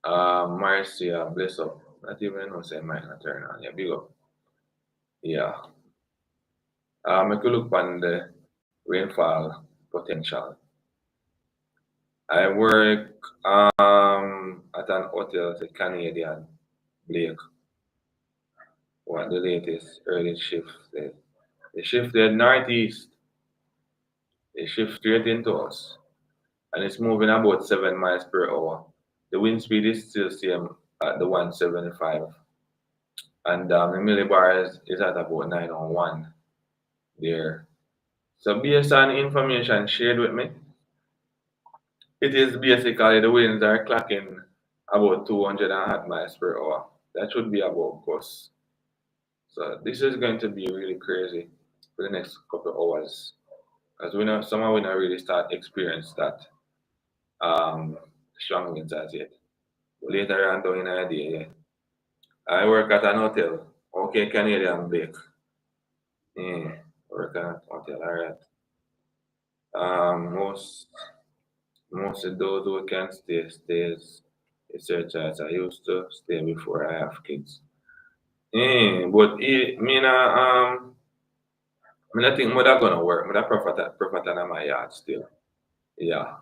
Marcia, bless up. Not even know say might not turn on. Yeah, big up. Yeah. I could look on the rainfall potential. I work at an hotel, the Canadian Blake. What the latest early shift said. They shifted northeast. They shift straight into us. And it's moving about 7 miles per hour. The wind speed is still same at the 175. And the millibar is at about 901 there. So based on information shared with me, it is basically the winds are clocking about 200 and a half miles per hour. That should be about gust. So this is going to be really crazy for the next couple of hours. Because we know somehow we not really start experience that strong winds as yet. But later on down in the day, yeah. I work at an hotel. Okay, Canadian Blake. Yeah, work at an hotel, alright. Most of those who can stay stays. It's such as I used to stay before I have kids. But me na me not think mother gonna work. Me that profit on my yard still. Yeah.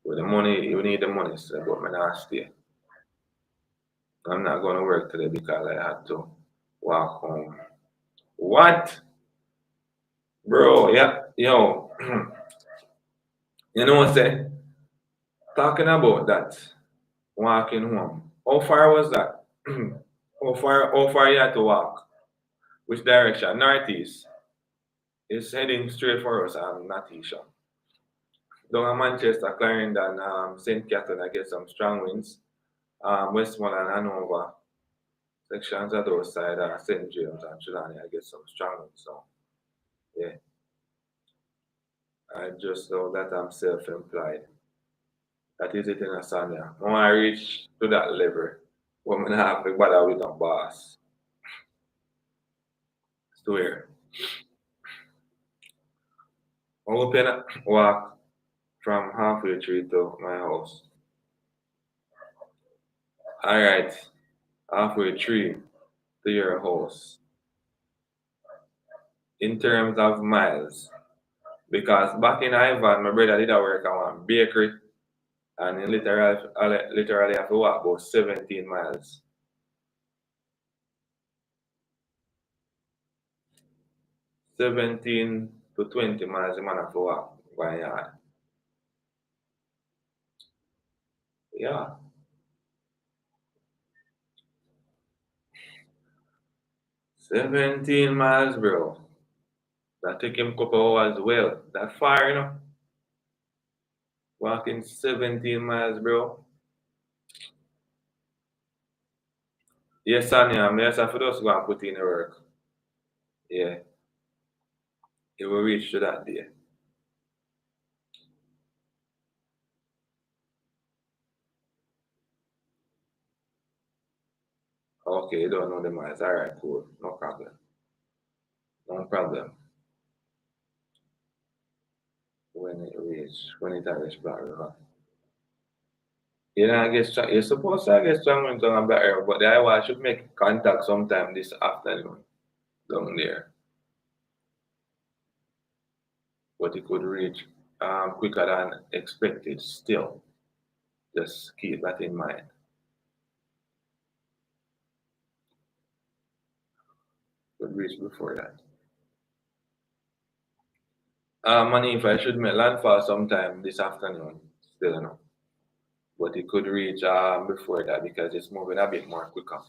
With the money you need the money, so but me not stay. I'm not gonna work today because I had to walk home. What? Bro, yeah, yo. You know what I say? Talking about that, walking home. How far was that? How far you had to walk? Which direction? Northeast. It's heading straight for us, not Isha. Down in Manchester, Clarendon, St. Catherine, I get some strong winds. Westmoreland, Hanover, sections of those side, St. James and Trelawney, I get some strong winds. So, yeah, I just know that I'm self-employed. That is it in a Sonia. When I reach to that level, women have to bother with a boss. Swear. I open walk from halfway through to my house. Alright, halfway through to your house. In terms of miles. Because back in Ivan, my brother did a work at one bakery and he literally have to walk about 17 miles. 17 to 20 miles the man have to walk by yard. Yeah. 17 miles, bro. That took him a couple hours well. That far, you know. Walking 17 miles, bro. Yes, Sonia, I have to just go and put in the work. Yeah. It will reach to that day. Okay, you don't know the miles. Alright, cool. No problem. No problem. When it reach Black River. You know, you're supposed to get strong winds on Black River, but the I should make contact sometime this afternoon down there. But it could reach quicker than expected still. Just keep that in mind. Could reach before that. Money if I should make landfall sometime this afternoon, still no. But it could reach before that because it's moving a bit more quicker.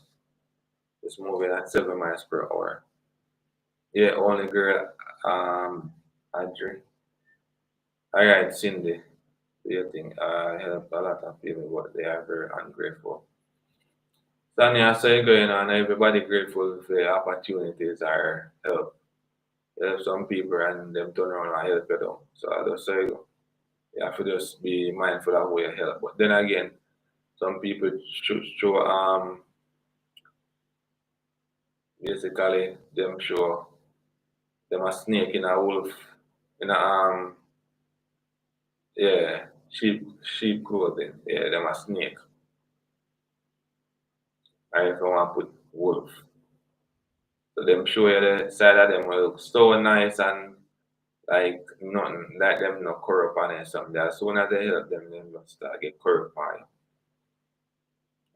It's moving at 7 miles per hour. Yeah, only girl, Audrey. All right, Cindy. Do you think I help a lot of people, but they are very ungrateful. Tanya, so you going on, everybody grateful for the opportunities or help. Help some people and them turn around and help you though. So I just say you have to just be mindful of who you help. But then again, some people show basically them show them a snake in a wolf in a yeah sheep clothing. Yeah, them a snake. And if you want to put wolf. So them show you the side of them will look so nice and like nothing, like them no corrupt on it something. As soon as they help them, them just start get corrupt on you.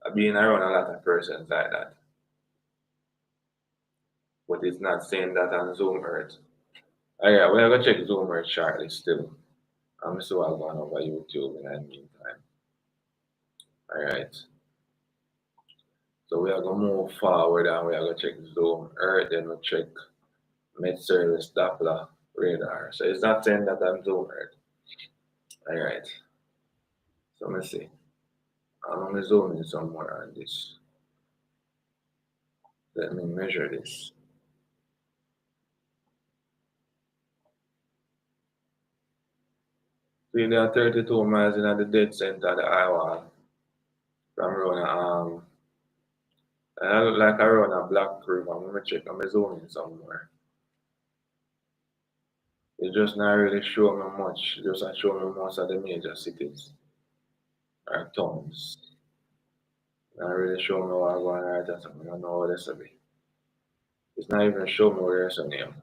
I've been around a lot of persons like that. But it's not saying that on Zoom Earth. Alright, we're gonna check Zoom Earth shortly still. I'm still going over YouTube in the meantime. Alright. So we are gonna move forward and we are gonna check Zoom Earth, then we'll check Med Service Doppler radar. So it's not saying that I'm Zoom Earth. Alright. So let me see. I'm gonna zoom in somewhere on this. Let me measure this. See, there are 32 miles in the dead center of the eye wall from around I look like around a Black River. I'm gonna check. I'm zooming somewhere. It just not really show me much. It just show me most of the major cities or towns. Not really show me what I'm going right or something. I don't know what this will be. It's not even show me where it's a name.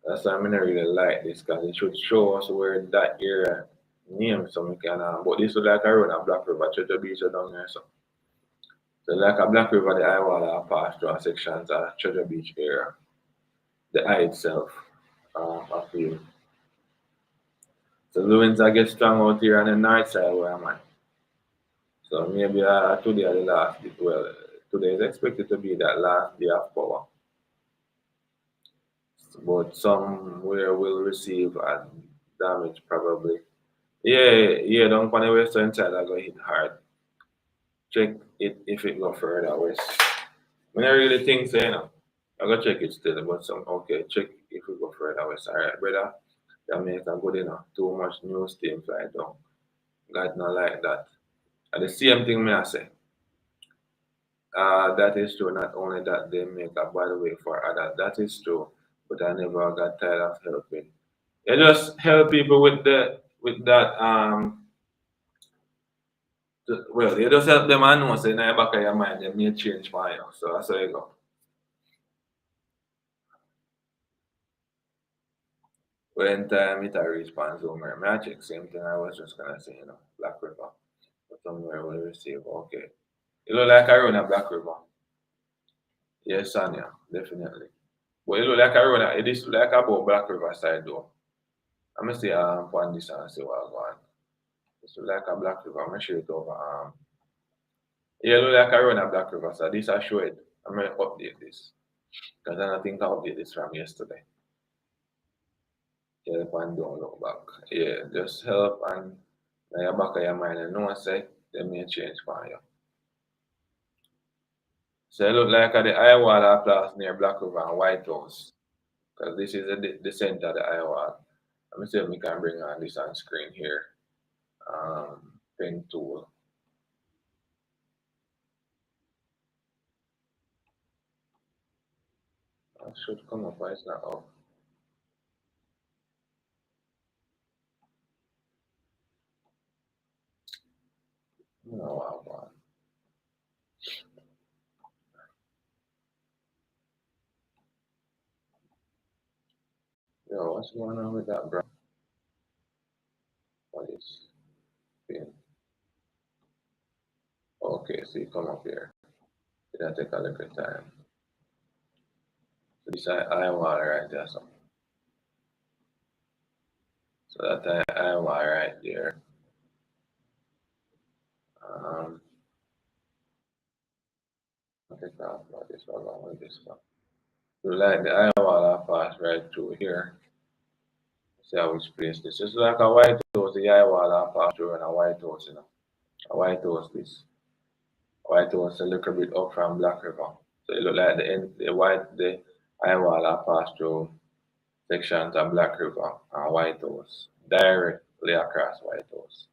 That's why I not really like this because it should show us where that area name so we can but this is like around a Black River, Treasure Beach down there so like a Black River the eye wall pass through sections of Treasure Beach area. The eye itself. I feel. So the winds are get strong out here on the north side where I'm at. So maybe today are the last day. Well, today is expected to be that last day of power. But somewhere will receive a damage probably. Yeah, down on the western side I go hit hard. Check it if it go further west. When I really think so, I go check it still, but some okay, check if it go further west. Alright, brother. Jamaica good enough. Too much news team fly down. God not like that. And the same thing may I say. That is true. Not only that they make a bad way for others, that is true. But I never got tired of helping. You just help people with that well, you just help them and know say in the back of your mind they may change for you. So that's how you go. When time it a reach Panzomer, may I check same thing I was just gonna say, Black River. But somewhere will receive. Okay. You look like I run a Black River. Yes, Sonia, definitely. But it look like a road, it is like about Black River side though. I'm gonna say on this and see what I want. It's like a Black River, I'm gonna show it over. Yeah, it look like a road on Black River, so this I show it. I'm gonna update this. Because I don't think I update this from yesterday. Yeah, the one don't look back. Yeah, just help and now your back of your mind and know say they may change for you. So it look like at the Iowa Place near Black River and White House. Because this is the center of the Iowa. Let me see if we can bring on this on screen here. Pen tool. That should come up, but it's not up. No, I want. Yo, what's going on with that, bro? What is pin? Okay, so you come up here. Did I take a look at time? So this I want right there, so. So that I want right there. I think I'll put this one along with this one. So like the Iowa pass right through here. See how which place this is like a white house, the Iowa pass through and a white house, A white house this. White house a little bit up from Black River. So it look like the Iowa pass through sections of Black River and White House. Directly across White House.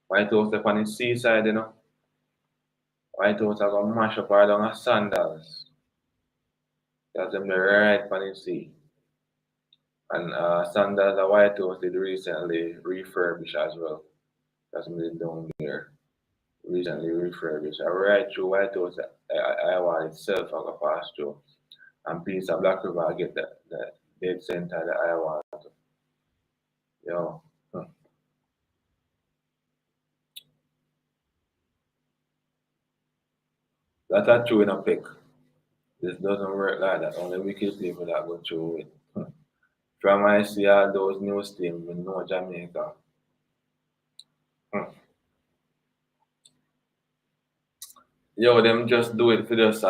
White House up on the seaside, White House are gonna mash up all down a sandals. Because them right on the sea. And Sandals and White House did recently refurbish as well. That's me down there. Recently refurbished. Right through White House Iowa itself I go pass through. And piece of Black River I get the dead center of the Iowa. Yo. Hmm. That are true in a pick. This doesn't work like that. Only wicked people that go through it. Hmm. From I see all those news teams in North Jamaica. Hmm. Yo, them just do it for just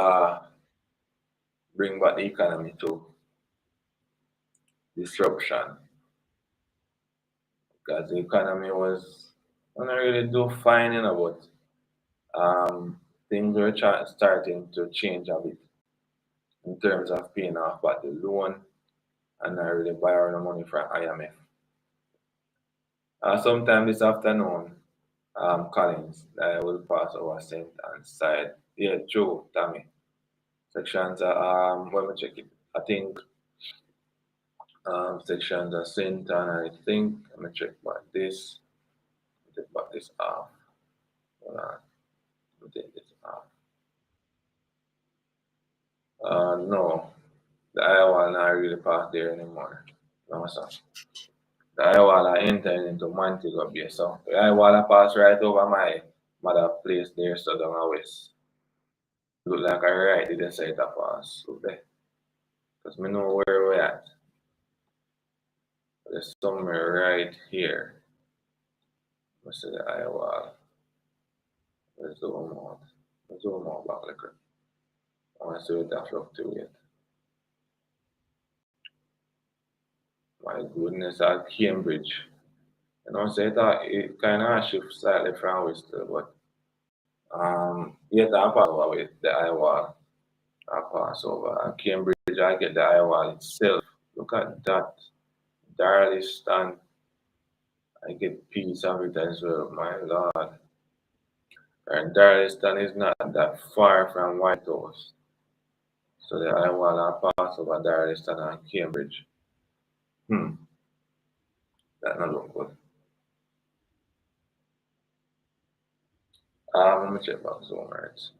bring back the economy to disruption. Because the economy was not really do fine, but things were starting to change a bit in terms of paying off back the loan and not really borrowing the money from IMF. Sometime this afternoon, Collins, I will pass over St. Anne's side. Yeah, Joe, Tommy. Sections are, let me check it. I think sections are St. Anne, I think. Let me check back this. Take back this off. Hold on. Let me take this off. No, the Iowa not really pass there anymore. No, sir. The Iowa entering into Montego Bay. So the Iowa pass right over my mother place there, so down the west. Look like I right did the side of pass up there. Because me know where we at. There's somewhere right here. I see the Iowa. Let's zoom out. Let's zoom out back like that. I want to see what that fluctuate. My goodness, at Cambridge. You know, so it kind of shift slightly from west, but yet I pass over with the Iowa. I pass over. And Cambridge, I get the Iowa itself. Look at that. Darliston, I get piece of it as well, my lord. And Darliston is not that far from White House. So the Iowa pass over Darliston and Cambridge. That not look good. Let me check back some words.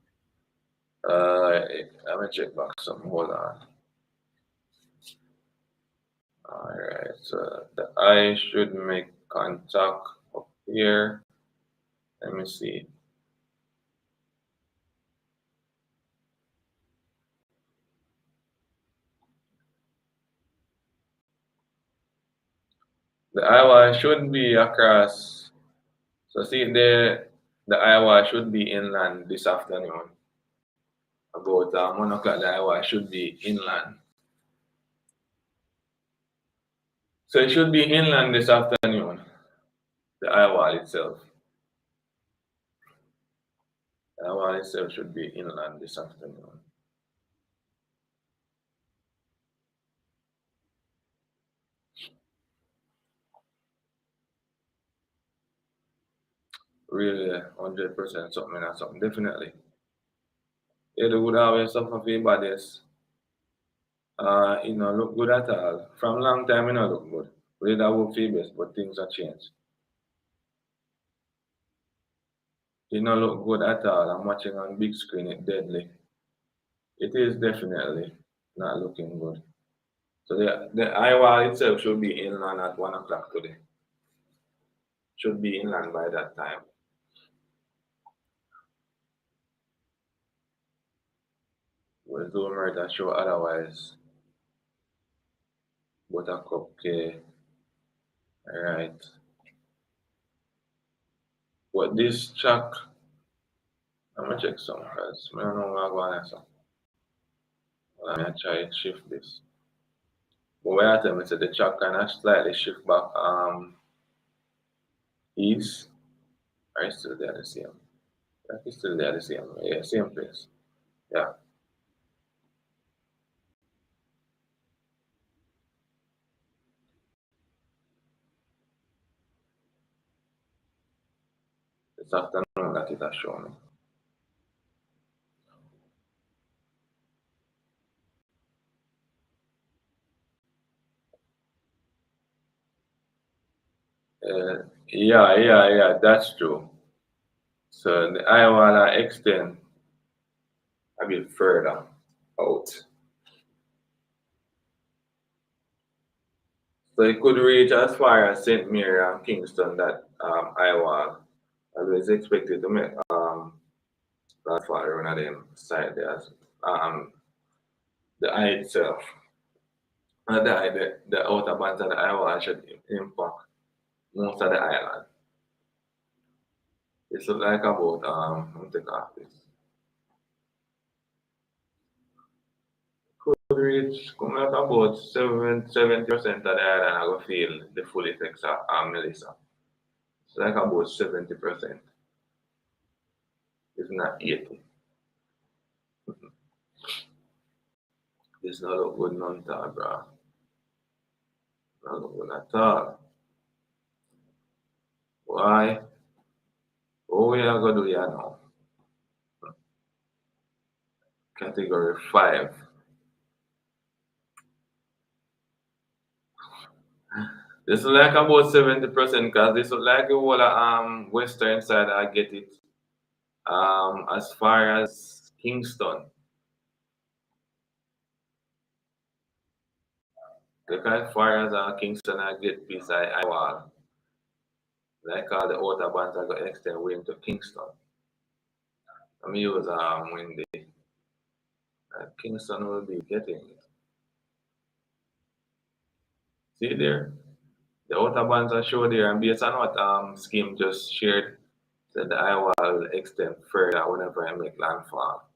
Let me check back some. Hold on. Alright, so the eye should make contact up here. Let me see. The Iowa should be across. So see the Iowa should be inland this afternoon. About 1 o'clock, the Iowa should be inland. So it should be inland this afternoon. The Iowa itself. The Iowa itself should be inland this afternoon. Really, 100% something or something. Definitely. Yeah, they would always suffer for bodies. Look good at all. From long time, look good. We did have work for best, but things have changed. Look good at all. I'm watching on big screen, it deadly. It is definitely not looking good. So the Iowa itself should be inland at 1 o'clock today. Should be inland by that time. With Zoomer that show otherwise. Buttercup K. Alright. But this track, I'm gonna check some because I don't know what I'm going to. Let me try to shift this. But where I tell me, so the track kind of slightly shift back east. Or it's still there the same. It's still there the same. Yeah, same place. Yeah. This afternoon that it has shown me. Yeah, that's true. So the Iowa extend a bit further out. So it could reach as far as St. Mary and Kingston, that Iowa always expected to make that far one of them side there. The eye itself. And the outer bands of the Iowa should impact most of the island. It's like about let me take off this. Could reach come out about 70% of the island I go feel the full effects of Melissa. It's like about 70%. It's not 80. It's not look good none at all, bro. Not look good at all. Why? What we are gonna do here now? Category 5. This is like about 70% because this is like the whole western side I get it. As far as Kingston. Look as far as Kingston I get piece I want. Like all the outer bands I got extend way into Kingston. Let me use Windy. Kingston will be getting it. See there? The outer bands are shown there, and based on what scheme just shared, that the Iowa will extend further whenever I make landfall.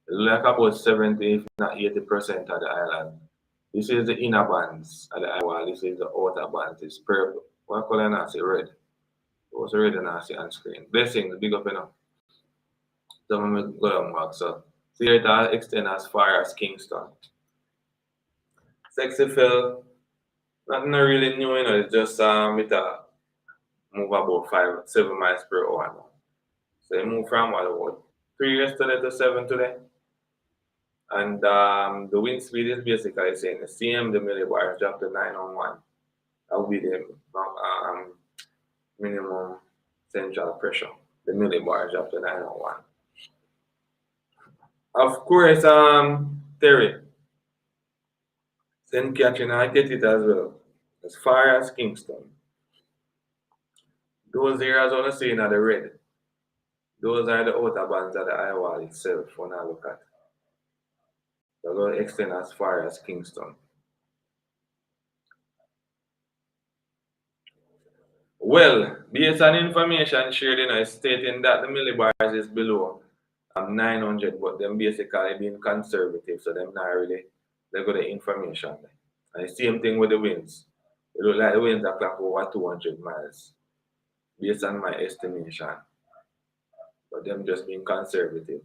Like about 70, if not 80% of the island. This is the inner bands of the Iowa, this is the outer bands. It's purple. What color I see? Red. What's red and I see on screen? Blessings, big up enough. So I'm going to go down back. So here it extend as far as Kingston. Sexy Phil, nothing really new, it's just with a move about 7 miles per hour now. So it moved from about 3 yesterday to 7 today. And the wind speed is basically saying the same, the millibars dropped to 901. That will be the minimum central pressure. The millibars dropped to 901. Of course, Terry, St. Catherine, I get it as well. As far as Kingston. Those areas on the scene are the red. Those are the outer bands of the Iowa itself when I look at. They're going to extend as far as Kingston. Well, based on information shared, it's stating that the millibars is below 900, but them basically being conservative, so them not really, they got the information. And the same thing with the winds. It look like the winds are clock over 200 miles, based on my estimation. But them just being conservative.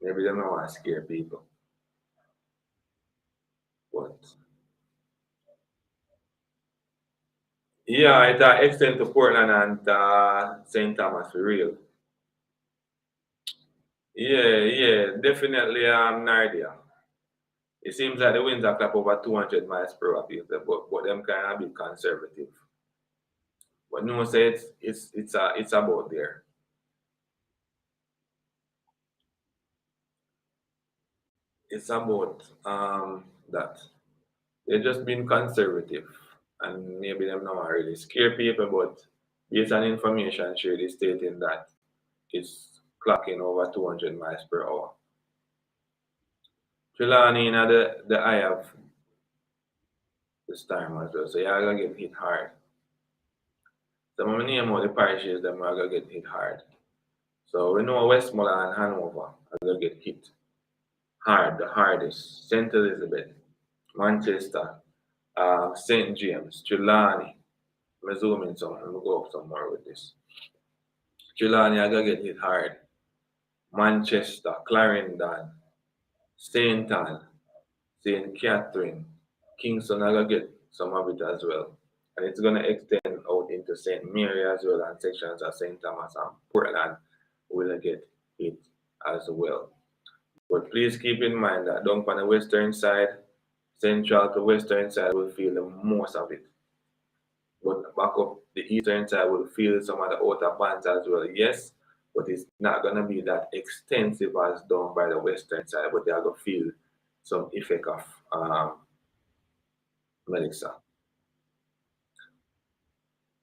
Maybe them don't want to scare people. But yeah, it extend to Portland and St. Thomas for real. Yeah, definitely Nardia. It seems like the winds are cap over 200 miles per hour, but them kind of be conservative. But no say it's about there. It's about that. They're just being conservative, and maybe them not really scare people, but based on information shared is stating that it's clocking over 200 miles per hour. Trelawney, the eye of this time as well, so you're gonna get hit hard. Some of my name out the parishes, them are gonna get hit hard. So we know Westmoreland and Hanover are gonna get hit hard, the hardest. St. Elizabeth, Manchester, St. James, Trelawney. I'm zooming some, I'm gonna go up some more with this. Trelawney are gonna get hit hard. Manchester, Clarendon, St. Ann, St. Catherine, Kingston are gonna get some of it as well. And it's gonna extend out into St. Mary as well, and sections of St. Thomas and Portland will get hit as well. But please keep in mind that down on the western side, central to western side will feel the most of it. But back up the eastern side will feel some of the outer bands as well. Yes, but it's not going to be that extensive as done by the western side, but they are going to feel some effect of Melissa.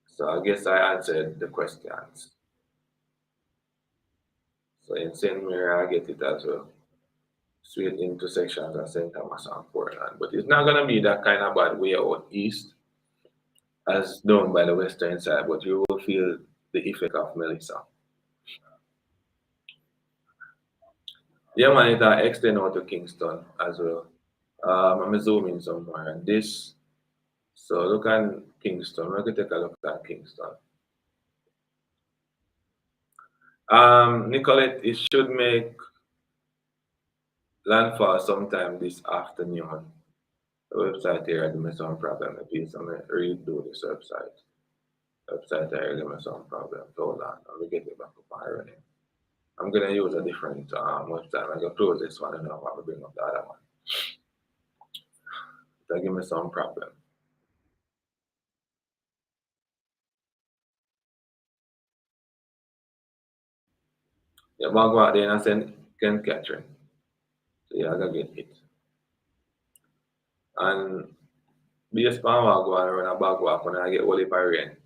So I guess I answered the questions. So in St. Mary, I get it as well. Sweet intersections at St. Thomas and Portland. But it's not going to be that kind of bad way out east as done by the western side, but you will feel the effect of Melissa. Yeah, man, it extend out to Kingston as well. I'm zooming somewhere, and this. So look at Kingston. We're going to take a look at Kingston. Nicolette, it should make landfall sometime this afternoon. The website here had me some problem. Please, I'm going to redo this website. Website here gave me some problem. Hold on, let me get it back up and running. I'm going to use a different website. I'm going to close this one and I'll probably bring up the other one. That give me some problem. Yeah, but go out there and send Ken Catherine. So yeah, I gotta get it. And based on what go and run a bag walk when I get Wally rain.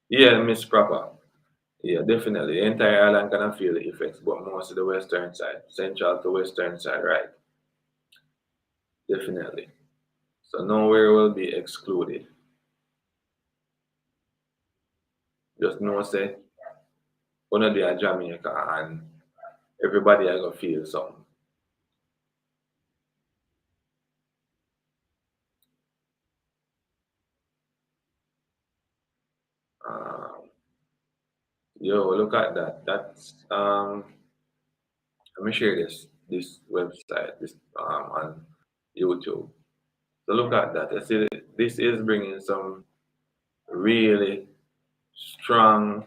Yeah, Miss Proper. Yeah, definitely. The entire island gonna feel the effects, but most of the western side, central to western side, right? Definitely. So nowhere will be excluded. Just know say one day at Jamaica and everybody are gonna feel something. Um, yo, look at that. That's let me share this website this on YouTube. So look at that. I see this is bringing some really strong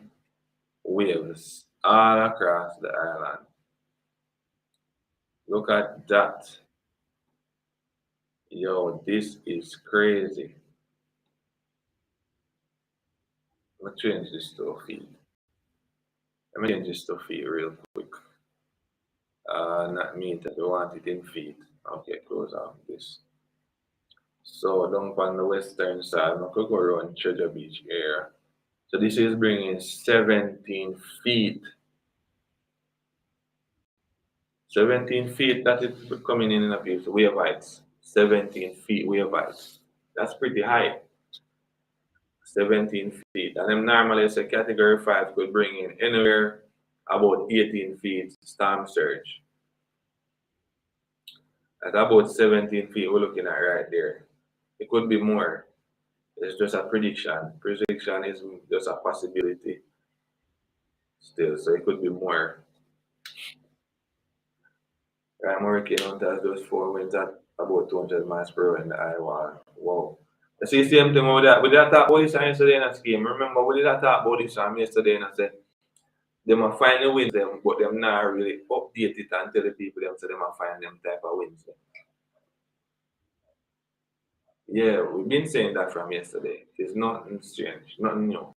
waves all across the island. Look at that. Yo, this is crazy. Let me change this to a feed. Let me change this to feed real quick. Not meter. We want it in feet. Okay, close off this. So down on the western side, I could go around Treasure Beach area. So this is bringing 17 feet. 17 feet that is coming in a piece wave heights. 17 feet wave heights. That's pretty high. 17 feet. And then normally say category 5 could bring in anywhere about 18 feet storm surge. At about 17 feet we're looking at right there. It could be more. It's just a prediction. Prediction is just a possibility still. So it could be more. I'm working on that those 4 winds at about 200 miles per hour in the Iowa. Wow. You see, same thing with that. We did talk about this yesterday in a scheme. Remember, we did talk about this yesterday and I said, they might find the wins them, but them not really update it and tell the people them so they might find them type of wins. Yeah, we've been saying that from yesterday. It's nothing strange, nothing new.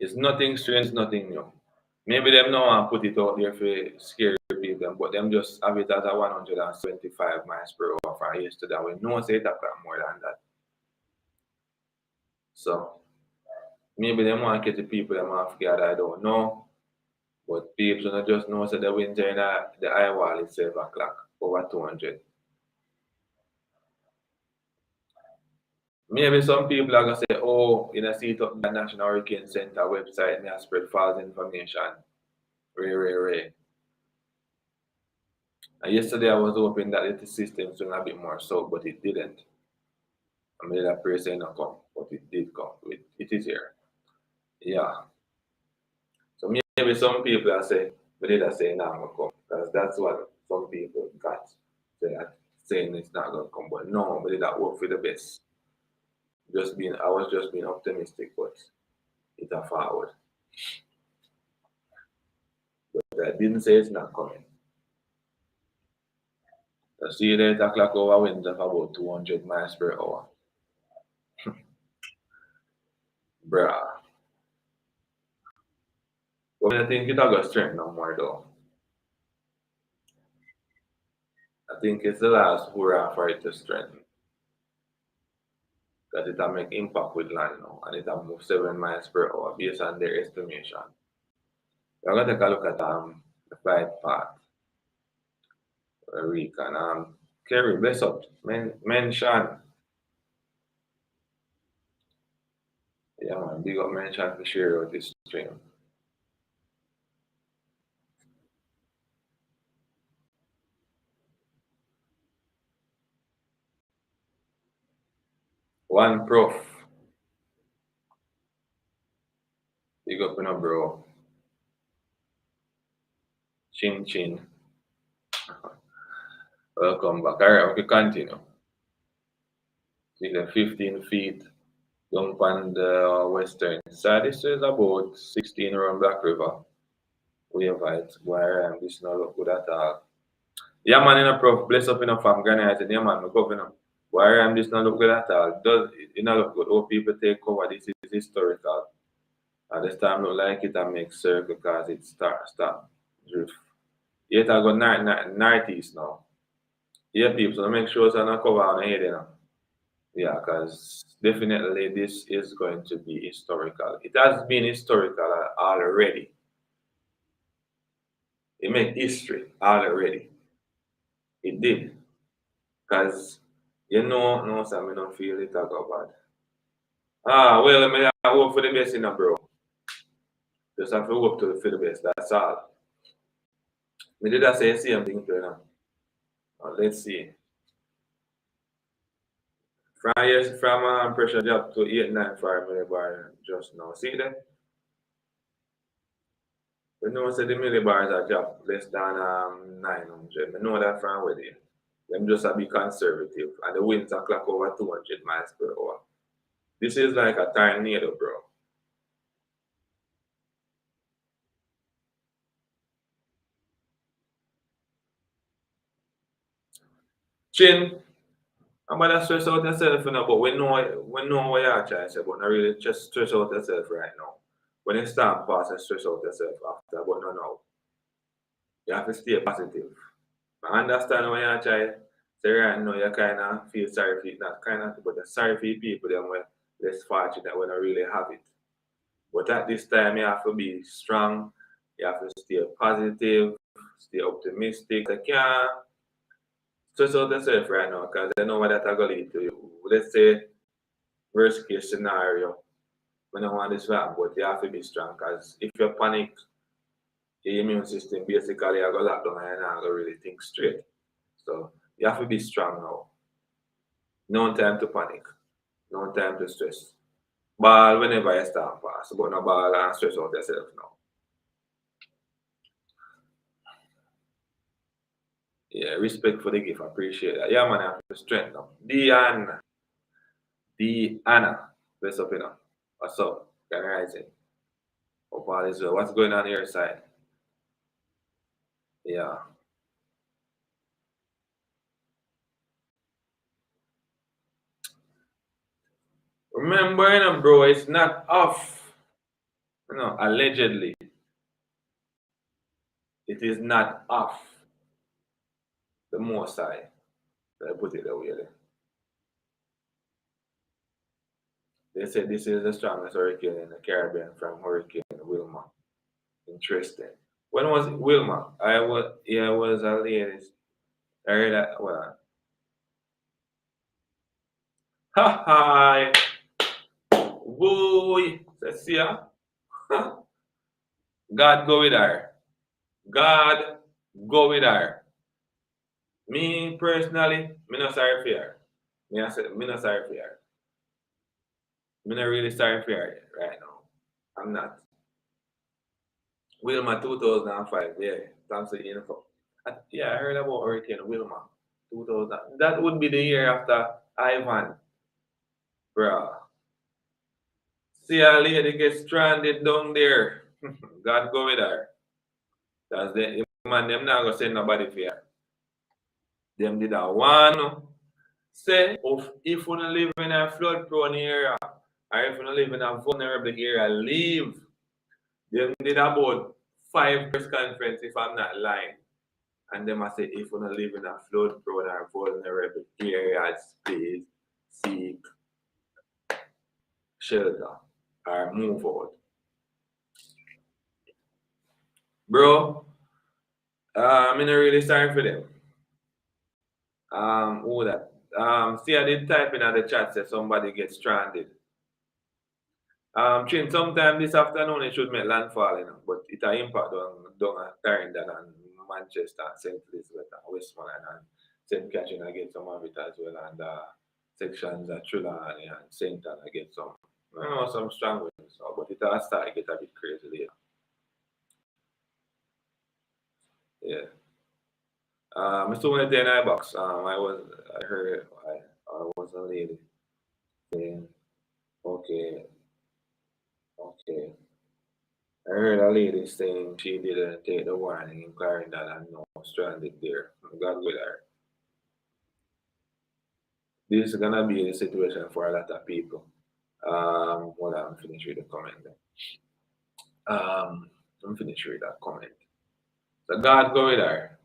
It's nothing strange, nothing new. Maybe them now and put it out there for scare people, but them just have it at a 175 miles per hour from yesterday. We know say it more than that. So maybe them want to get the people them off guard, I don't know. But people don't just know that the winter in the eye wall is 7 o'clock over 200. Maybe some people are gonna say, oh, you know, see it up the National Hurricane Center website and they spread false information. Ray. And yesterday I was hoping that the system was a bit more so, but it didn't. I made a prayer saying not come, but it did come. It is here. Yeah. So maybe some people are saying, but they are saying now gonna come. Because that's what some people got. They are saying it's not gonna come. But no, but that work for the best. I was just being optimistic, but it's a forward. But I didn't say it's not coming. I see the 8 o'clock hour winds of about 200 miles per hour. Bruh. But I think it'll go strength no more though. I think it's the last hurrah for it to strengthen. That it'll make impact with land now and it'll move 7 miles per hour based on their estimation. We're gonna take a look at the flight path. We can Kerry, bless up. Mention. Yeah man, big up mention to share out this stream. One prof. Big up in a bro. Chin chin. Welcome back. Alright, we continue. See the 15 feet down on the western side. This is about 16 around Black River. We have it where this not look good at all. Yeah man in a prof, bless up in a farm granite. Yeah man, we go for where this not look good at all. Does it not look good? How people take cover, this is historical. At this time look like it and make circle because it start drift. Yet I go northeast now. Yeah, people, so make sure it's not cover on the head, you know. Yeah, because definitely this is going to be historical. It has been historical already. It made history already. It did. Because no, Sam, I don't feel it go bad. Well, I hope for the best, bro. Just have to hope for the best. That's all. Me did I say the same thing to you now? Let's see. From pressure drop to 895 millibar just now. See that? We know say the millibars are drop less than 900. We know that from where they. Them just a be conservative and the winds are clock over 200 miles per hour. This is like a tornado, bro. Chin, I'm gonna stress out yourself, but we know what you're trying to say, but not really just stress out yourself right now. When you start pass and stress out yourself after, but no, no. You have to stay positive. I understand what you're trying to say right now, you kind of feel sorry for it, not kind of, but you're sorry for people that were less fortunate when I really have it. But at this time, you have to be strong, you have to stay positive, stay optimistic. You can't stress out yourself right now because you know what that going to lead to. Let's say, worst case scenario, we don't want this to happen, but you have to be strong because if you panic, your immune system basically are going to lock down and you're not going to really think straight. So you have to be strong now. No time to panic. No time to stress. Ball whenever you start pass, but no ball and stress out yourself now. Yeah, respect for the gift. Appreciate that. Yeah, man, I have to strength now. Deanna. Bless up, What's up? Can I rise in? Hope all is well. What's going on your side? Yeah. Remember, bro, it's not off. Allegedly. It is not off. The more side. I put it away there. They said this is the strongest hurricane in the Caribbean from Hurricane Wilma. Interesting. When was it Wilma? I was a latest. I heard that. Well, ha ha. Boy, let's see ya. God go with her. God go with her. Me personally, me not sorry for her. Me not sorry for her. Me not really sorry for her right now. I'm not. Wilma 2005, yeah. Thanks to the info. Yeah, I heard about Hurricane Wilma 2000. That would be the year after Ivan, bruh. See a lady get stranded down there. God go with her. That's the man, them not gonna send nobody for her. Them did a one say if you live in a flood prone area or if you live in a vulnerable area, leave. Them did about 5 press conference if I'm not lying. And them I said if you don't live in a flood prone or vulnerable areas, please seek shelter or move out. Bro, I'm not really sorry for them. Who that? See, I did type in at the chat say somebody gets stranded. Chin, sometime this afternoon it should make landfall, you know, but it will impact on Clarendon and Manchester and St. Elizabeth and Westmoreland and St. Catherine. I get some of it as well, and sections at Trelawney and St. Anne I get some. I know some strong winds, so, but it will start to get a bit crazy later. Yeah. I still want to in I box. I heard I was a lady saying, okay. I heard a lady saying she didn't take the warning in Clarendon and now stranded there. God with her. This is gonna be the situation for a lot of people. Hold on, I'm finished with the comment then. I'm finished with that comment. So God go with her.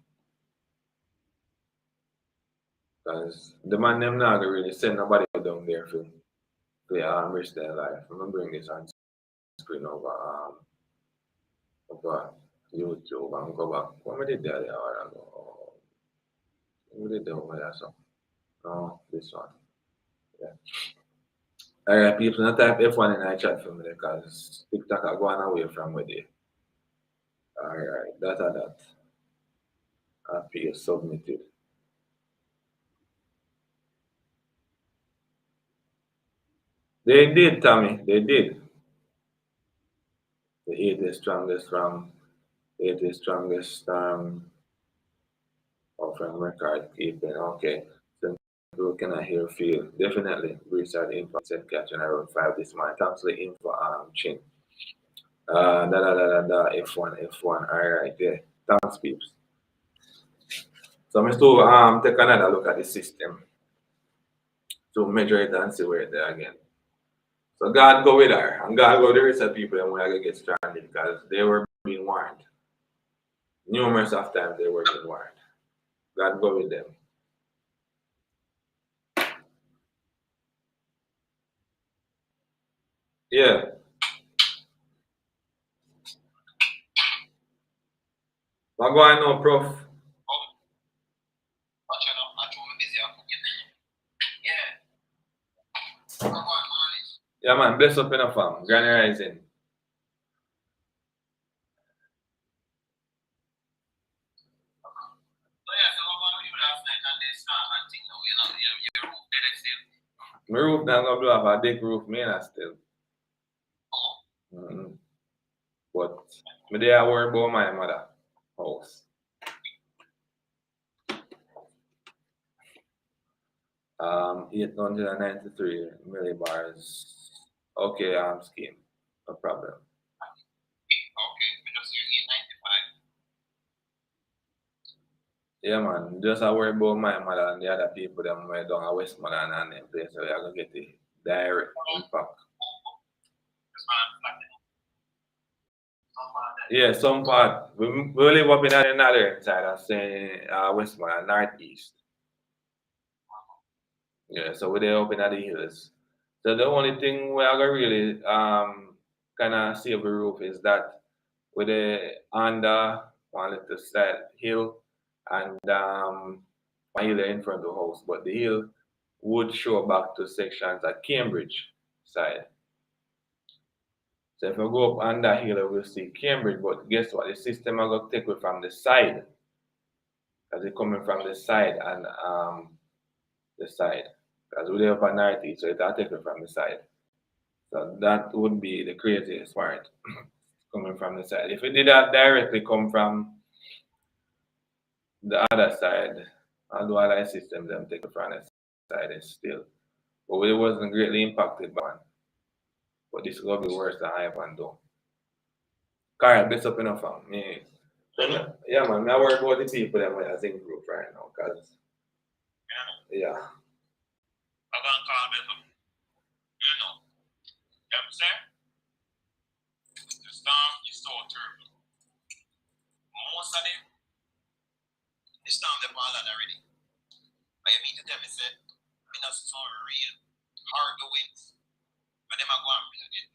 Because the man them not gonna really send nobody down there for risk their life. I'm gonna bring this on screen over YouTube and go back. What did that there? What did that over there? So no, this one. Yeah. Alright, people, not type F1 in our chat for me because TikTok are going away from where they. Alright, that. Appeal submitted. They did, Tommy. They did. The 8th strongest from 8th strongest from record keeping. Okay. So people cannot hear feel. Definitely research info St. Catherine around 5 this month. Thanks to the info Chin. F1. Alright, yeah. Thanks, peeps. So I'm still take another look at the system to measure it and see where it's there again. So God go with her, and God go with the rest of the people and when I get stranded because they were being warned. Numerous of times they were being warned. God go with them. Yeah. What go on now, Prof? Yeah, man, bless up in a farm. Granny Rising. My roof now gonna blow up a deck roof, man, still. Mm-hmm. But me there I worry about my mother house. 893 millibars. Okay, scheme. No problem. Okay, because you're 895. Yeah, man. Just I worry about my mother and the other people that went down at Westmoreland and them place so I gonna get the direct impact. Yeah, some part. We live up in another side of saying Westmoreland, northeast. Yeah, so we're there up in the hills. So the only thing we are gonna really kind of save the roof is that with the under one little side hill and one hill in front of the house, but the hill would show back to sections at Cambridge side. So if we go up on that hill, we'll see Cambridge, but guess what? The system are gonna take it from the side. Because it's coming from the side and the side. Because we're up on northeast, so it'll take it from the side. So that would be the craziest part coming from the side. If it did not directly come from the other side, although other systems them take it from the side is still. But it wasn't greatly impacted by one. But this is gonna be worse than Ivan though. Carl, best up enough fam. Me. Yeah man, I worry about the people that as in group right now, cause yeah. I'm gonna call them. You know. You know what I'm saying? The storm terrible. Most of them, they storm the ball already. I mean to tell me, say, I'm not so real hard to win. But them are going,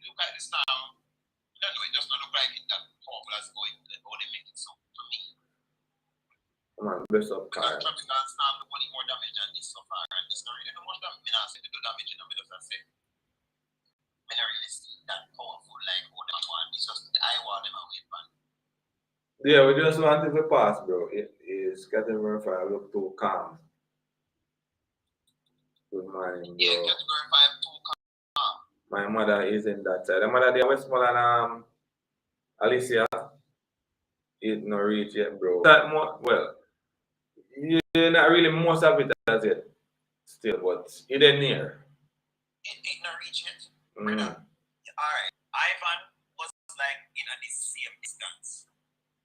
look at the storm. I don't know, it does not look like it that powerful as going, how they make it so to me. Come on, best of Because tropical storm do more damage than this so far, and this not really do much damage. I mean, I say they do damage in the middle of the set. I don't really see that powerful like what that one. It's just the eye wall them away from. Yeah, we just wanted to pass, bro. It is category 5 look too calm. Good morning, bro. Yeah, category 5 too calm. My mother is in that side. The mother there Westmoreland, Alicia. It not reach yet, bro. That more well, you're not really most of it as yet still, but it ain't near. It not reach yet. Alright. Ivan was like in the same distance.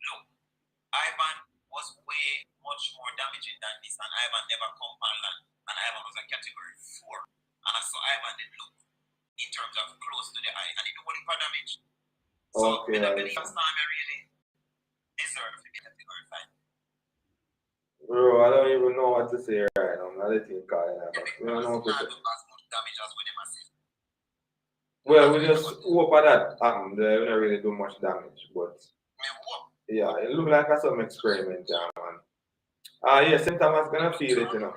Look, Ivan was way much more damaging than this, and Ivan never come on land. And Ivan was a category 4. And I saw Ivan did look in terms of close to the eye, and it do only for damage. So Okay, I believe Storm really deserve to be category 5. Bro, I don't even know what to say right now. I'm not letting call it. I don't know if it's damage as what they must say. well, we just hope that happen. They don't really do much damage, but yeah, it look like some experiment, yeah, man. Yeah, St. Thomas gonna feel it, you know.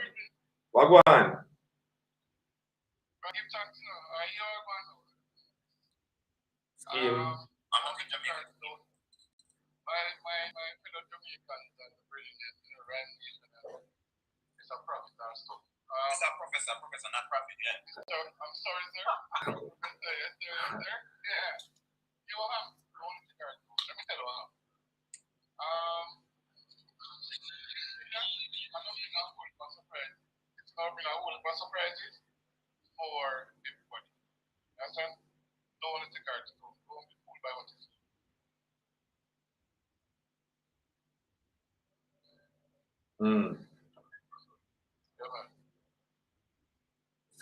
What go on? Scheme. I'm not in Jamaica. My fellow Jamaicans and the brilliant it's a prophet or stuff. It's a professor, not prophet, yeah. So, I'm sorry, sir. Yes, sir. Yeah. You have only the card. Let me tell you what. I'm not being a whole bunch of surprises. It's not been a whole bunch of surprises for everybody. You understand? Don't want to take cards. Don't be fooled by what you see.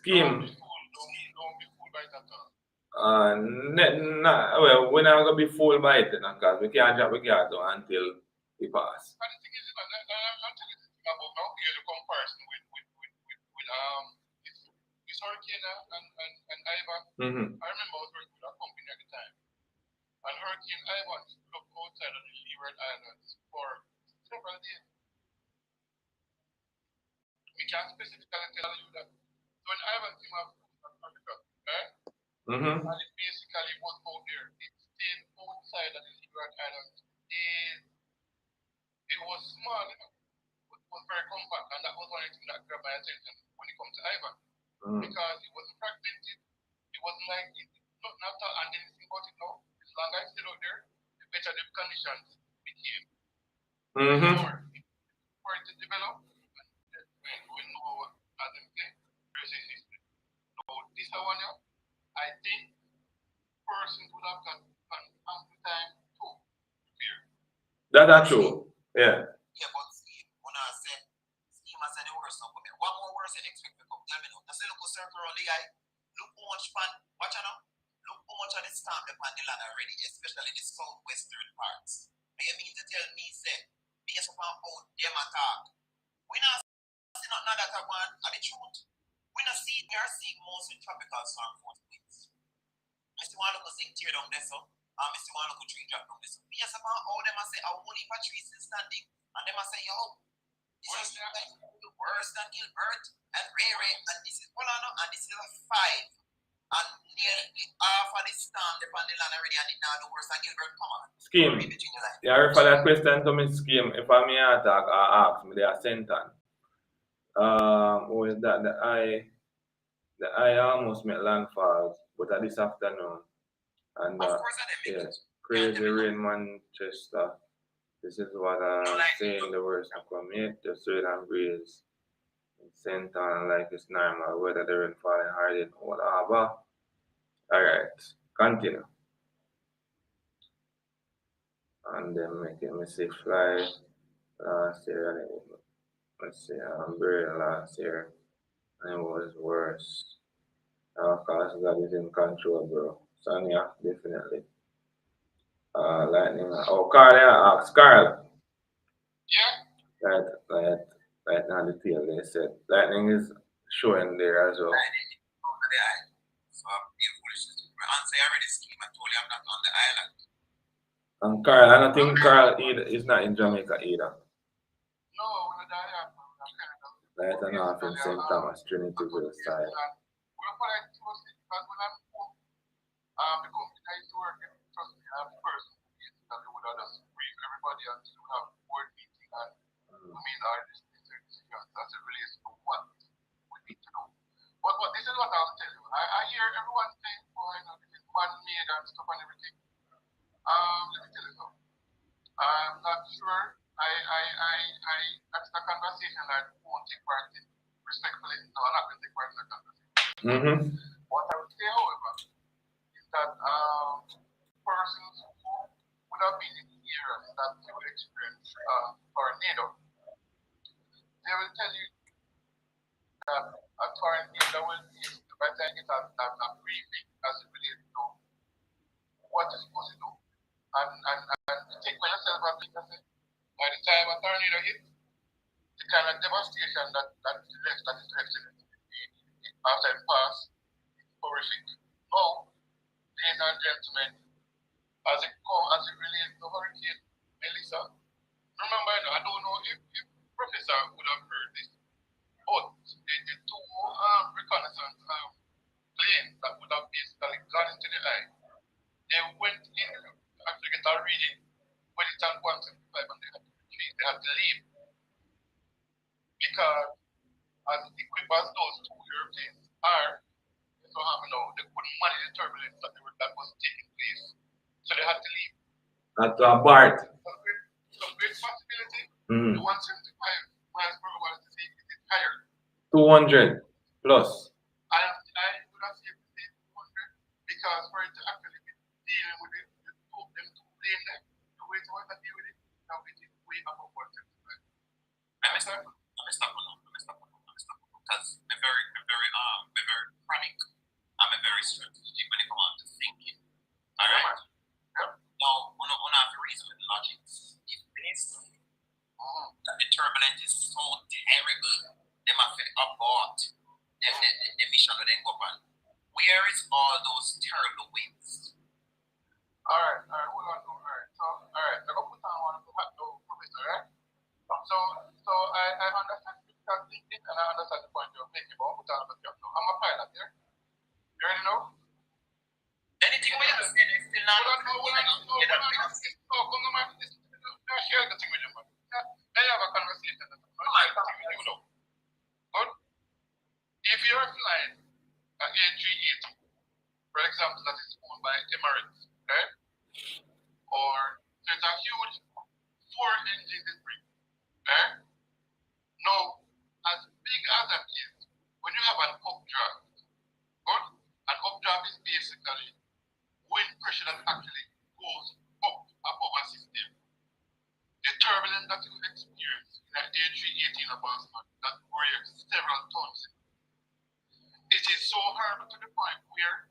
Scheme. Don't be fooled by that. Well, we're not gonna be fooled by it, because we can't drop the card until we pass. And the thing is, I'm telling you about now here the comparison with this Hurricane and Ivan. I remember I was working with a company at the time, and Hurricane Ivan stood up outside of the Leeward Islands for several days. We can't specifically tell you that. So when Ivan came up from Africa, right? And it basically was out there. It stayed outside of the Leeward Islands. It was small, you know. It was very compact, and that was one of the things that grabbed my attention when it comes to Ivan. Because it wasn't fragmented, it wasn't like it, nothing after, and then you think about it now, as long as it's still out there, the better the conditions became. For it to develop, and we know as them say, versus history. So this one now, I think persons would have got ample time to prepare. That's true. Yeah. Yeah, but Scheme, when I said Scheme, I said the worst not coming. One more worse than expect to come. Tell me now. That's a look circle around the eye. Look how much fun. Watch out now. Look how much of the storm upon the land already, especially the southwestern parts. You mean to tell me, say, based upon how them attack, we not see nothing that one, and the truth, we not see, we are seeing mostly tropical storm force winds. I see one look sing tear down there, so. I see one look tree drop down there, so. Based upon how them I say, our only trees is standing, and them I say, yo, this is worse than Gilbert and Ray Ray, and this is and this is a 5. And nearly half of the storm upon the land already, and it now the worse than Gilbert. Come on. Scheme. Yeah, I refer that question to me, Scheme. If I may attack or ask me, they are sentence. What is that? The eye almost made landfall, but at this afternoon. And yeah, crazy rain, Manchester. This is what I'm saying. The worst I come here. The straight and breeze in center, like it's normal. Whether the rain falling hard in whatever. Alright, continue. And then making me see fly last year. Let's see, umbrella last year. And it was worse. Of course, God is in control, bro. Sonia, definitely. Lightning. Oh, Carl, yeah, ask Carl. Yeah? Right now, the tail they said. Lightning is showing there as well. So I'm being foolish. Answer already scheme. I told you I'm not on the island. And Carl, I don't think Carl is not in Jamaica either. No, we're not there. Right now, in St. Thomas, Trinityville side. We're quite close because when I'm home, the company I used to work in, trust me, I'm the person that would have just brief everybody and to have board meeting and we mean our decisions as it relates to what we need to know. But this is what I'll tell you. I hear everyone saying, oh, you know, this is man-made and stuff and everything. Let me tell you something. I'm not sure. That's the conversation that won't take part in. Respectfully, no, I'm not going to take part in the conversation. What I would say, however, is that persons who would have been in areas that they would experience tornado, they will tell you that a tornado will be, by the time it has a briefing as it relates to what it's supposed to do. And take for yourself a thing, by the time a tornado hits, the kind of devastation that is left after it passes is horrific. Now, ladies and gentlemen, as it relates to Hurricane Melissa, remember, I don't know if Professor would have heard this, but the two reconnaissance planes that would have basically gone into the eye, they went in to get a reading when it's at 175 and they had to leave. Because as equipped as those two airplanes are, so they couldn't manage the turbulence that was taking place. So they had to leave. At Bart. Some great possibility. The 175 miles per hour is higher. 200 plus. I would have said 200 because for it to actually be dealing with it, them to blame them, the way to want to deal with it, now it is way above 175. I messed up because I'm very chronic. I'm very strategic when it comes on to thinking. Alright? Now, one of the reasons with logic is based that the turbulence is so terrible, they must abort the mission that they go on. Where is all those terrible winds? Alright, hold on. Alright, I'm going to put on one of the professor, right? So I understand critical thinking and I understand the point you're making, but I'm a pilot here. You already know? Anything we have said is still not. Share the thing with them. They have a conversation. Good? If you're flying an A380, for example, that is owned by Emirates, okay? Or there's a huge 4-engine display. Okay? Now, as big as that is, when you have an updraft, good? An updraft is basically wind pressure that actually goes up above a system. The turbulence that you experience in an A380 in a Boston that weighs several tons, it is so hard to the point where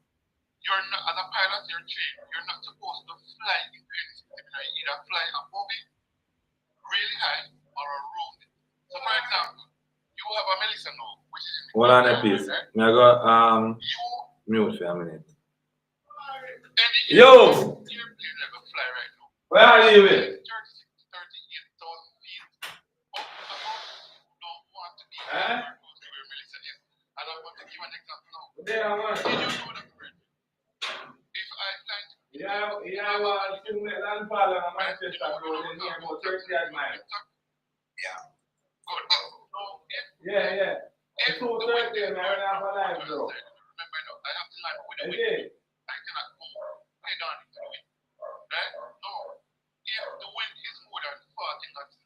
you're not, as a pilot, you're not supposed to fly into any system. You either fly above it, really high, or around it. So, for example, you have a Melissa now, which is in the Hold on a piece. I got mute for a minute. Yo! Fly right now. Where are you with? 38,000 feet. Don't want to be where Melissa is. I don't want to give an example now. There I want. Did you know that if I fly to well, to landfall on Manchester Road in here about 30 miles. Yeah. Good. So Yeah. If It's 2:30 and I don't have a live though. Remember now, I have to land with the wind. Okay. I cannot go head on into the wind. Right? No. If the wind is more than 40 knots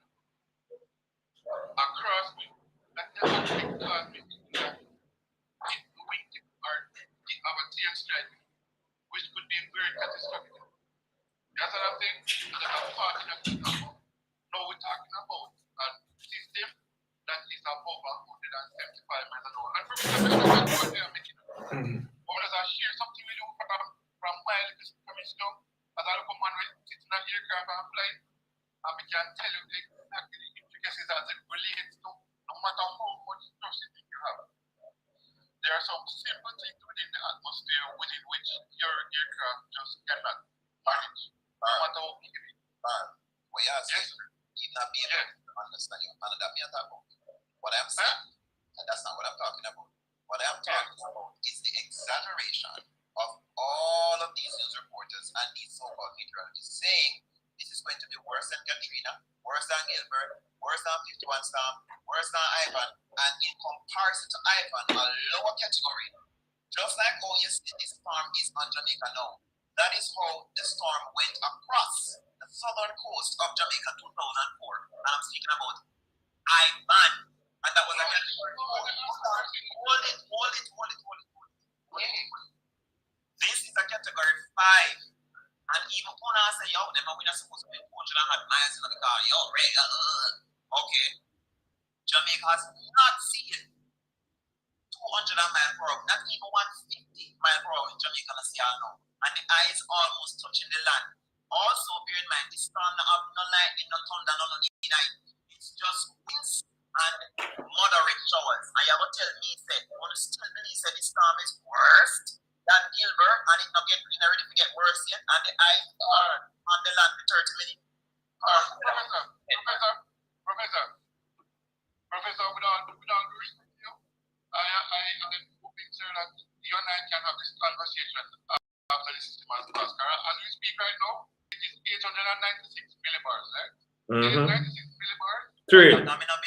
across me, that doesn't cause me to hit the wingtip or have a tail strike, which could be very catastrophic. That's what I'm saying. And that's 40 knots. Now we're talking about a system that is above 175 miles an hour. And from what they are making, but as I share something with you from while this commission, as I look at one way, it's that aircraft and flight, and we can tell you exactly the intricacies as it relates to no matter how much trust you think you have. There are some simple things within the atmosphere within which your aircraft just cannot manage, no matter how big it is. Well, yes, you'd not be able to understand you. And that me talk about. What I'm saying, and that's not what I'm talking about. What I'm talking about is the exaggeration of all of these news reporters and these so-called meteorologists saying this is going to be worse than Katrina, worse than Gilbert, worse than 51 Storm, worse than Ivan, and in comparison to Ivan, a lower category. Just like how you see this storm is on Jamaica now. That is how the storm went across the southern coast of Jamaica 2004. And I'm speaking about Ivan. And that was a category 4. Hold it. This is a category 5. And even when I say, yo, them are not supposed to be 200 miles in the car. Yo, right? Okay. Jamaica has not seen 200 miles per hour, not even 150 miles per hour in Jamaica, let's see how now. And the eye is almost touching the land. Also, bear in mind, this storm not have no lightning, no thunder, no night. It's just winds and moderate showers. And you're going to tell me, say, you want to still believe that this storm is worse than Gilbert, and it not ready to get worse yet, and the eyes are on the land for 30 minutes. Professor, without respect you, I'm hoping, sir, that you and I can have this conversation after this system has passed. As we speak right now, it is 896 millibars, right? 896 millibars. 3. At 180 miles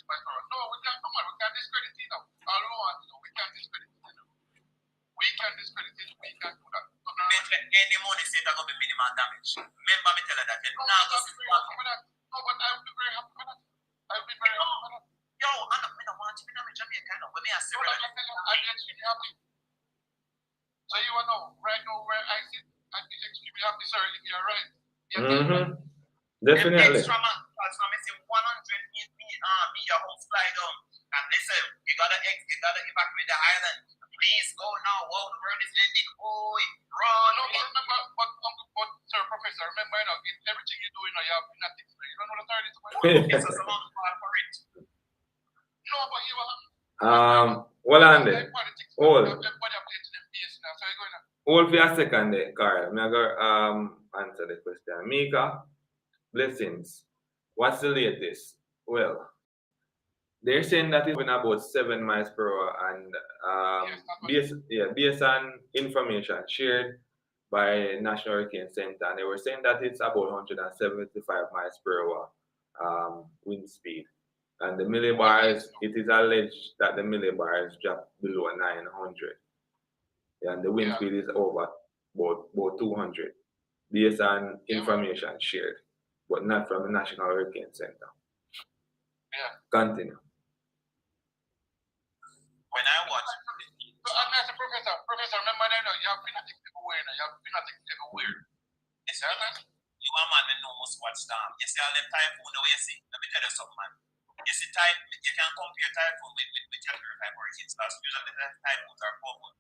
per hour. No, we can't discredit it now. All we want to know, we can't discredit it now. We can discredit it, we can do that. Any money say that going to be minimal damage. Remember me tell her that. No, but I will be very happy with that. Yo, I don't want to be in Jamaica. But me I say, I'm extremely happy. So you want to know right now where I sit? I'd be extremely happy, sir, if you're right. Definitely. Extra man, I say 100 meter whole fly down. And listen, you gotta evacuate the island. Please go now. Wow, the world is ending. Oi, run. No, but sir, Professor, remember now, in everything you do, you have fanatics. You don't know the third is It's a amount of power for it. No, but you are. Well, Andy. Hold. Everybody are playing to them base now. So you're going to. Hold for a second there, Carl. I'm going to answer the question. Mika, blessings. What's the latest? Well, they're saying that it's been about 7 miles per hour, and based on information shared by National Hurricane Center, and they were saying that it's about 175 miles per hour wind speed. And the millibars, it is alleged that the millibars dropped below 900. And the wind speed is over about 200, based on information shared, but not from the National Hurricane Center. Continue. When I watch so I'm as a professor, remember now, you have fanatics everywhere now. You have fanatics everywhere. Yes, sir. You are man that know most watch storm. You see all them typhoon the way you see. Let me tell you something, man. You see you can compare typhoon with your type hurricanes. Because usually the typhoons are common.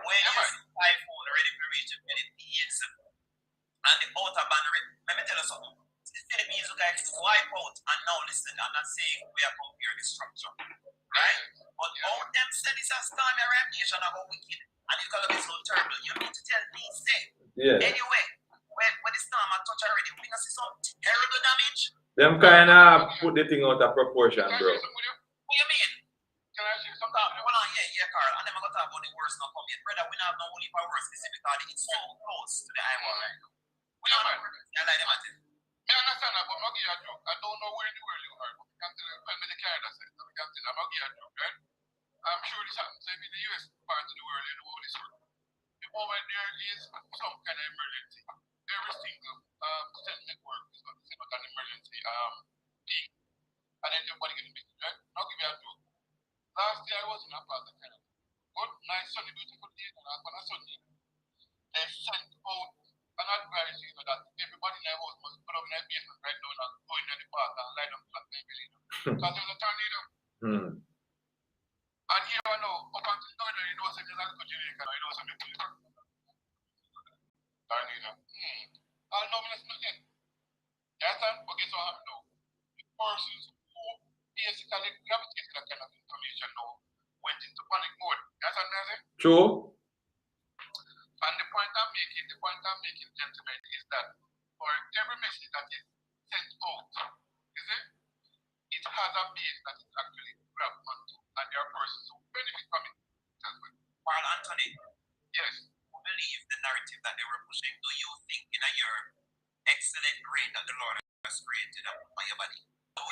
When you see typhoon ready to reach the Philippines and the outer band, let me tell you something. The Philippines you guys wipe out, and now listen, I'm not saying we are comparing the structure. Right? But all them said is a storm around nation of how wicked and it's gonna be so terrible. You need to tell me, say. Anyway, when the storm had touched already, we gonna see some terrible damage. Them kind of put the thing out of proportion, bro. What do you mean? Can I ask you something? Well, yeah, Carl. And then I'm gonna talk about the worst not come yet. Brother, we don't have no only for worst specifically. It's so close to the Iowa right now. We don't have worst. I like them at it. I understand that, but I'm going to give you a joke. I don't know where in the world you are, but we can tell you, I'm in the Canada sector, we can tell you, I'm going to give you a joke, right? I'm sure this happens in the US part of the world, you know all this work. The moment there is some kind of emergency, every single cell network is going to set up an emergency peak, and then everybody getting busy, right? I'll give you a joke. Last year I was in a part of Canada. Good, nice, sunny, beautiful day, and on a Sunday, they sent out an advice, you know, that everybody in their house must put up in their basement right now and go in the park and lie down flat in their belly. Because there's a tornado. And here I know, up until now, you know, there's a little Jamaica, you know, some people. Darnina. I'll know me nothing. Yes, and forget what happened now. The persons who basically gravitated that kind of information now went into panic mode. Yes, and that's it. True. And the point I'm making, gentlemen, is that for every message that is sent out, is it has a base that is actually grabbed onto, and there are persons who benefit from it as well. Carl Anthony, Yes. who believe the narrative that they were pushing? Do you think in your excellent brain that the Lord has created by your body? All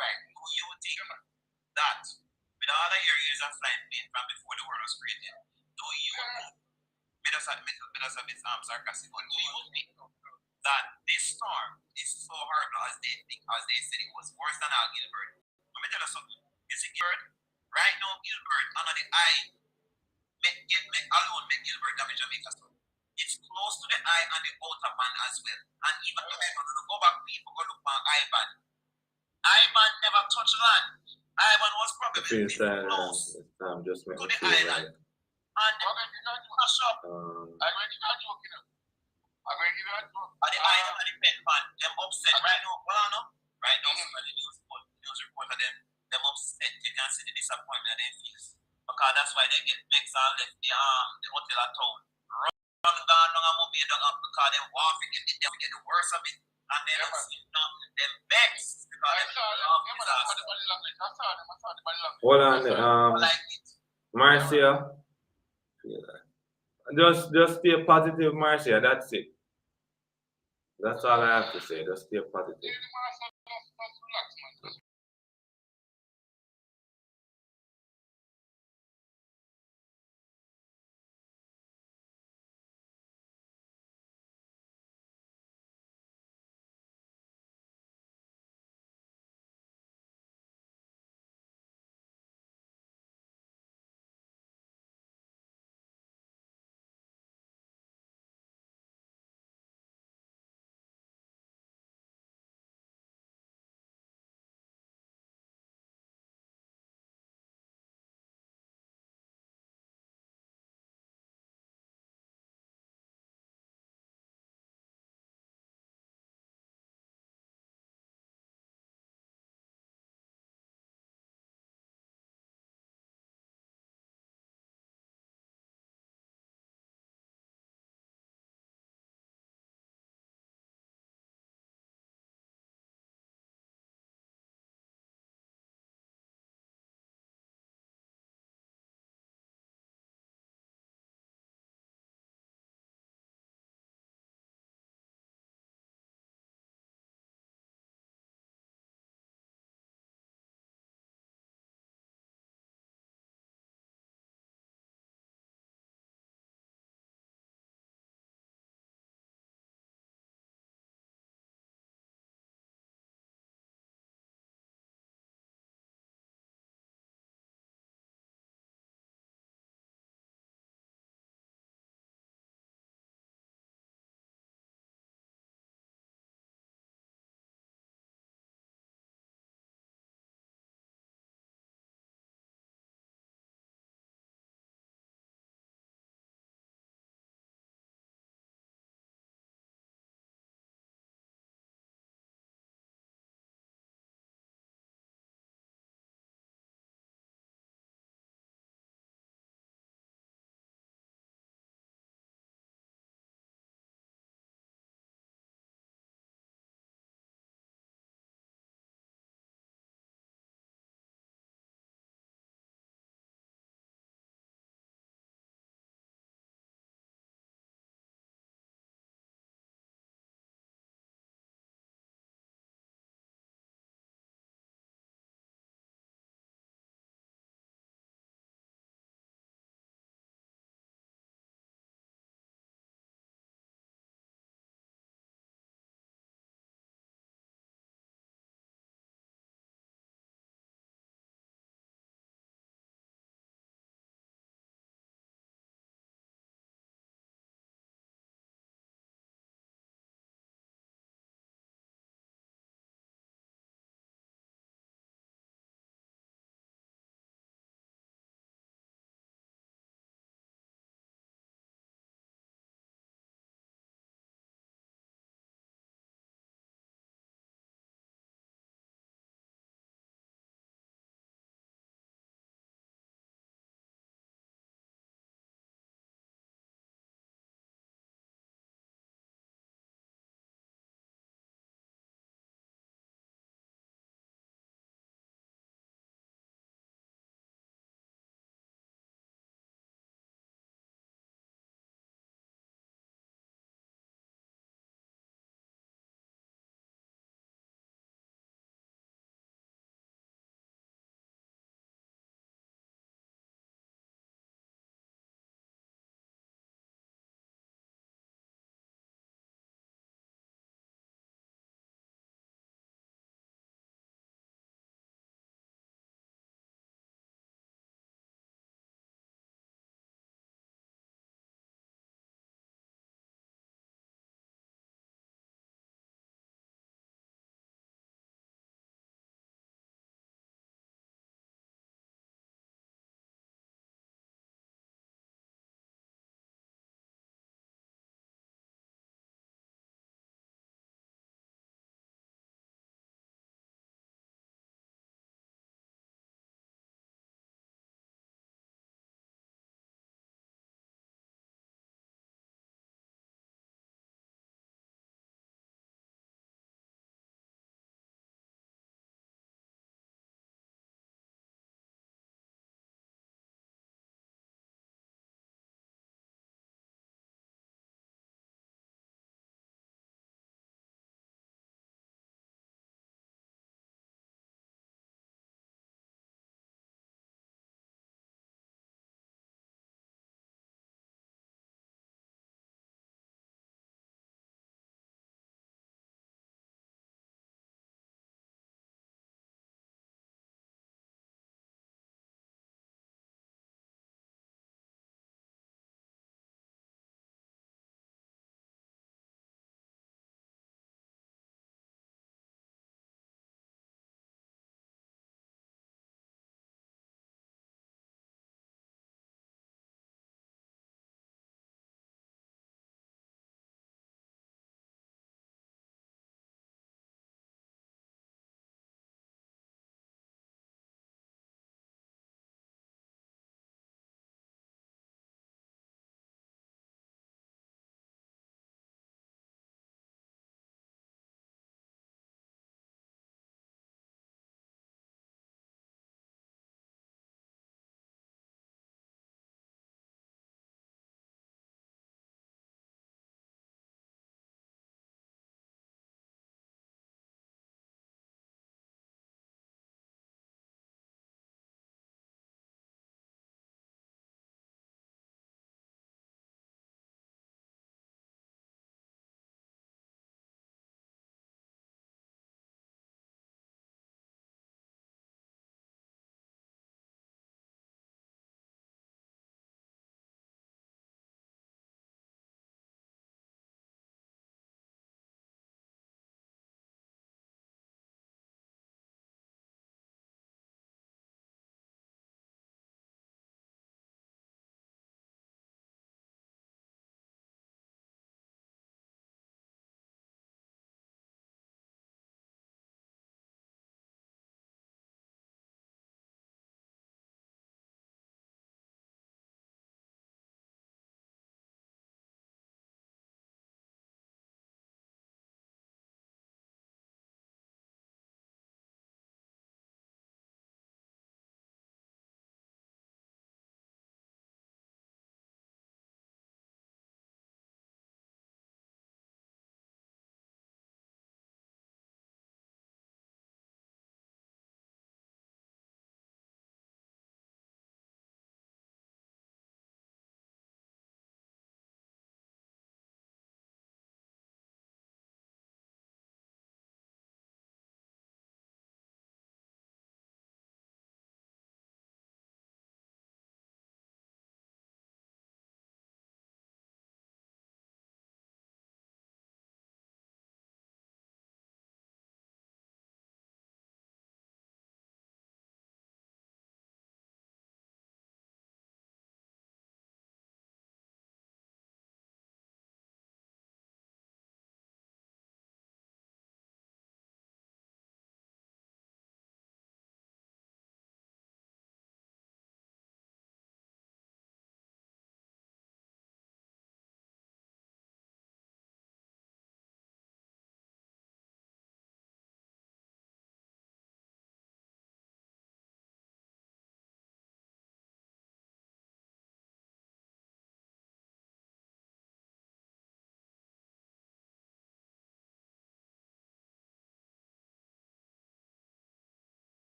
right. Do you think that with all of your years of flying plane from before the world was created, do you sarcastic, but do you think that this storm is so horrible as they said it was worse than Al Gilbert? Let me tell you something. You see Gilbert, right now Gilbert under the eye make Gilbert damage Jamaica. It's close to the eye and the outer band as well. And even if I go back, people go look for Ivan. Ivan never touched land. Ivan was probably close just make to the island. And push up. I'm going to give you a joke, you know. I'm going to give you a joke. And the island and the pen pan, them upset right now. Well, no. Right now, some of the news reporter them upset. You can see the disappointment they feel. Because that's why they get vexed and left the hotel at town. Run down a movie because they want to get the worst of it. And then them vexed because they love disaster. Hold on, Marcia. Just stay positive, Marcia. That's it. That's all I have to say. Just stay positive.